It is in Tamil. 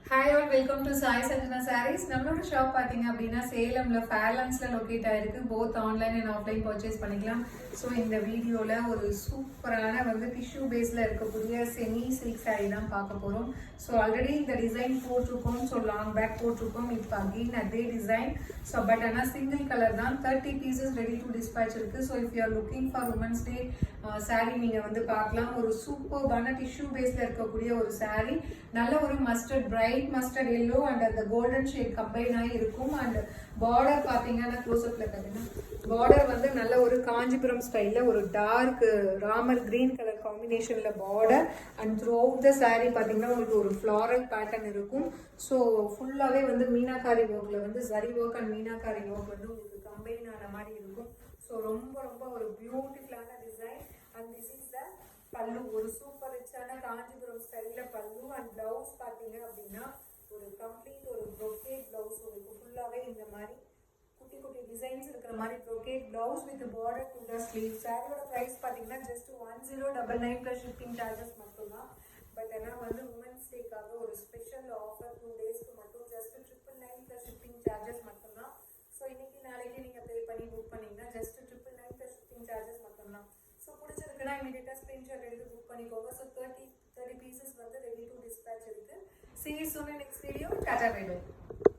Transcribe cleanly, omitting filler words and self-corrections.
Hi all, welcome to Sai Sanjana Sarees. நம்மளோட ஷாப் பார்த்தீங்க அப்படின்னா சேலம்ல ஃபேர்லான்ஸ்ல லொக்கேட் ஆயிருக்கு. Both online and offline purchase பண்ணிக்கலாம். ஸோ இந்த வீடியோவில் ஒரு சூப்பரான டிஷ்யூ பேஸில் இருக்கக்கூடிய செமி சில்க் சாரீ தான் பார்க்க போகிறோம். ஸோ ஆல்ரெடி இந்த டிசைன் போட்டிருக்கோம். ஸோ லாங் பேக் போட்டிருக்கோம். இப்போ அகெயின் அதே டிசைன். ஸோ பட் ஆனால் சிங்கிள் கலர் தான். 30 பீசஸ் ரெடி டு டிஸ்பேச் இருக்குது. So if you are looking for women's day sari நீங்கள் பார்க்கலாம். ஒரு சூப்பர்பான டிஷ்யூ பேஸில் இருக்கக்கூடிய ஒரு சாரீ. நல்ல ஒரு mustard bright mustard yellow and அந்த கோல்டன் ஷேட் கம்பைன் ஆகி இருக்கும். அண்ட் பார்டர் பார்த்தீங்கன்னா க்ளோஸ்அப்ல பார்த்தீங்கன்னா பார்டர் நல்ல ஒரு காஞ்சிபுரம் ஸ்டைலில் ஒரு டார்க் ராமர் கிரீன் கலர் காம்பினேஷனில் border and through out the sari பார்த்தீங்கன்னா உங்களுக்கு ஒரு ஃப்ளாரல் பேட்டர்ன் இருக்கும். ஸோ ஃபுல்லாகவே மீனாக்காரி ஒர்க்கில் சரி ஒர்க் அண்ட் மீனாக்காரி ஒர்க் உங்களுக்கு கம்பைன் ஆன மாதிரி இருக்கும். ஸோ ரொம்ப ரொம்ப ஒரு பியூட்டிஃபுல்லான design. And this is the பல்லு. ஒரு சூப்பர் ரிச்சான காஞ்சிபுரம் ஸ்டைலில் பல்லு. அண்ட் பிளவுஸ் பார்த்தீங்க அப்படின்னா ஒரு கம்ப்ளீட் ஒரு ப்ரொக்கேட் பிளவுஸ். உங்களுக்கு ஃபுல்லாகவே இந்த மாதிரி குட்டி குட்டி டிசைன்ஸ் இருக்கிற மாதிரி brocade blouse with border to the sleeve. சாரியோட ப்ரைஸ் பார்த்தீங்கன்னா ஜஸ்ட் 1099 ப்ளஸ் ஷிப்பிங் சார்ஜஸ் மட்டும்தான். பட் ஆனால் உமன்ஸ் டேக்காக ஒரு ஸ்பெஷல் ஆஃபர் 2 டேஸ்க்கு மட்டும் ஜஸ்ட் 999 ப்ளஸ் ஷிப்பிங் சார்ஜஸ் மட்டும்தான். ஸோ இன்னைக்கு நாளைக்கு நீங்கள் பே பண்ணி புக் பண்ணிங்கன்னா ஜஸ்ட் 999 ப்ளஸ் ஷிப்பிங் சார்ஜஸ் மட்டும்தான். ஸோ பிடிச்சிருக்குன்னா இமீடியட்டாக ஸ்க்ரீன்ஷாட் எடுத்து புக் பண்ணிக்கோங்க. So 30 pieces ready to dispatch இருக்கு. See you soon in next video. Tata, bye bye.